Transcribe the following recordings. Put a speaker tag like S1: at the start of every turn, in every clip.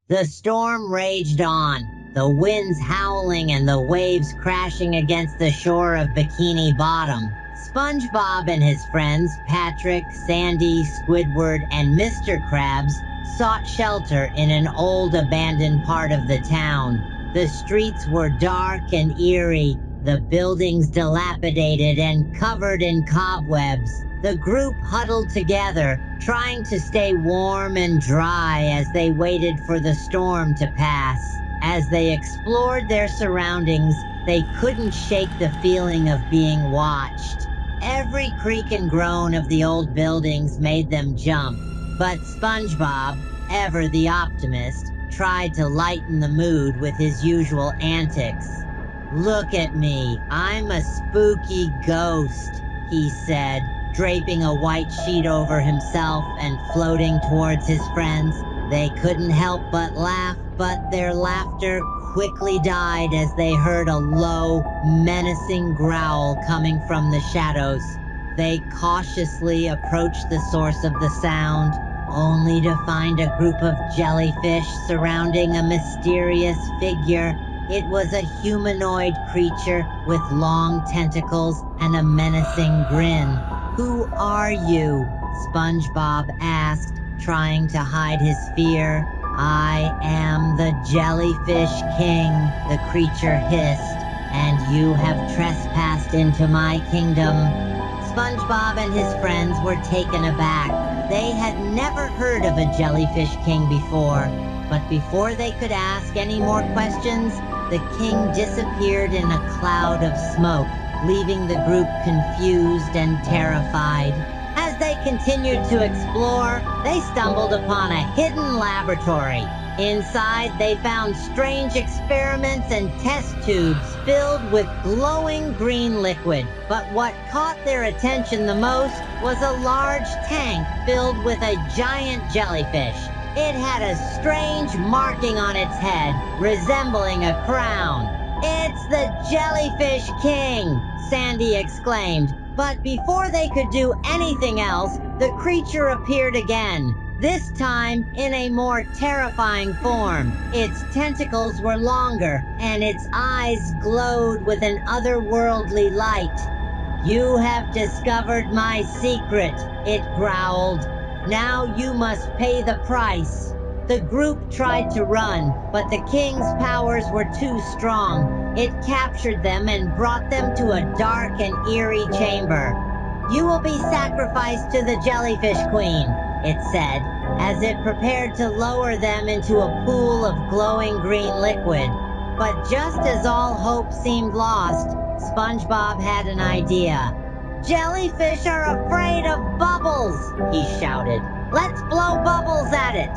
S1: The storm raged on, the winds howling and the waves crashing against the shore of Bikini Bottom. SpongeBob and his friends, Patrick, Sandy, Squidward, and Mr. Krabs, sought shelter in an old abandoned part of the town. The streets were dark and eerie, the buildings dilapidated and covered in cobwebs. The group huddled together, trying to stay warm and dry as they waited for the storm to pass. As they explored their surroundings, they couldn't shake the feeling of being watched. Every creak and groan of the old buildings made them jump, but SpongeBob, ever the optimist, tried to lighten the mood with his usual antics. "Look at me, I'm a spooky ghost," he said, draping a white sheet over himself and floating towards his friends. They couldn't help but laugh, but their laughter quickly died as they heard a low, menacing growl coming from the shadows. They cautiously approached the source of the sound, only to find a group of jellyfish surrounding a mysterious figure. It was a humanoid creature with long tentacles and a menacing grin. "Who are you?" SpongeBob asked, trying to hide his fear. "I am the Jellyfish King," the creature hissed, "and you have trespassed into my kingdom." SpongeBob and his friends were taken aback. They had never heard of a Jellyfish King before, but before they could ask any more questions, the king disappeared in a cloud of smoke, leaving the group confused and terrified. As they continued to explore, they stumbled upon a hidden laboratory. Inside, they found strange experiments and test tubes filled with glowing green liquid. But what caught their attention the most was a large tank filled with a giant jellyfish. It had a strange marking on its head, resembling a crown. "It's the Jellyfish King!" Sandy exclaimed. But before they could do anything else, the creature appeared again, this time in a more terrifying form. Its tentacles were longer, and its eyes glowed with an otherworldly light. "You have discovered my secret," it growled. "Now you must pay the price." The group tried to run, but the king's powers were too strong. It captured them and brought them to a dark and eerie chamber. "You will be sacrificed to the Jellyfish Queen," it said, as it prepared to lower them into a pool of glowing green liquid. But just as all hope seemed lost, SpongeBob had an idea. "Jellyfish are afraid of bubbles," he shouted. "Let's blow bubbles at it."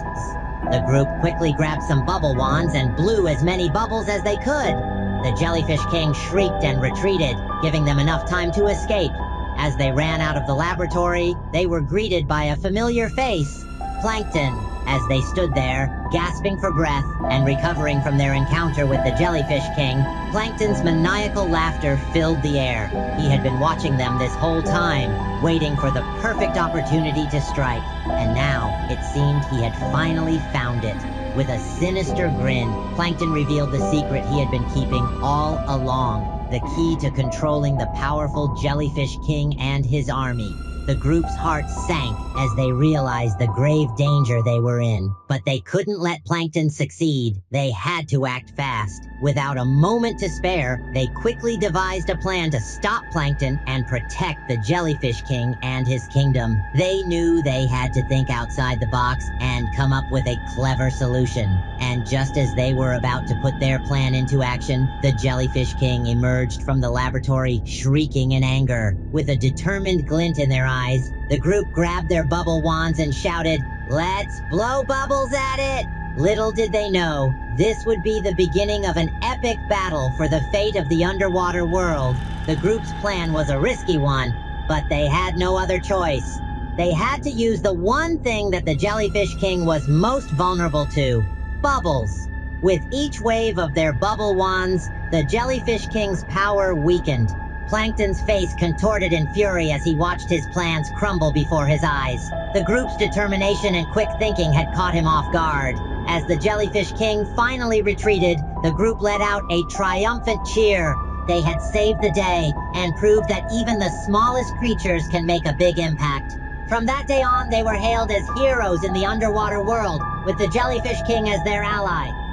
S1: The group quickly grabbed some bubble wands and blew as many bubbles as they could. The Jellyfish King shrieked and retreated, giving them enough time to escape. As they ran out of the laboratory, they were greeted by a familiar face, Plankton. As they stood there, gasping for breath and recovering from their encounter with the Jellyfish King, Plankton's maniacal laughter filled the air. He had been watching them this whole time, waiting for the perfect opportunity to strike. And now, it seemed he had finally found it. With a sinister grin, Plankton revealed the secret he had been keeping all along, the key to controlling the powerful Jellyfish King and his army. The group's hearts sank as they realized the grave danger they were in. But they couldn't let Plankton succeed. They had to act fast. Without a moment to spare, they quickly devised a plan to stop Plankton and protect the Jellyfish King and his kingdom. They knew they had to think outside the box and come up with a clever solution. And just as they were about to put their plan into action, the Jellyfish King emerged from the laboratory, shrieking in anger. With a determined glint in their eyes, the group grabbed their bubble wands and shouted, "Let's blow bubbles at it!" Little did they know, this would be the beginning of an epic battle for the fate of the underwater world. The group's plan was a risky one, but they had no other choice. They had to use the one thing that the Jellyfish King was most vulnerable to: bubbles. With each wave of their bubble wands, the Jellyfish King's power weakened. Plankton's face contorted in fury as he watched his plans crumble before his eyes. The group's determination and quick thinking had caught him off guard. As the Jellyfish King finally retreated, the group let out a triumphant cheer. They had saved the day and proved that even the smallest creatures can make a big impact. From that day on, they were hailed as heroes in the underwater world, with the Jellyfish King as their ally.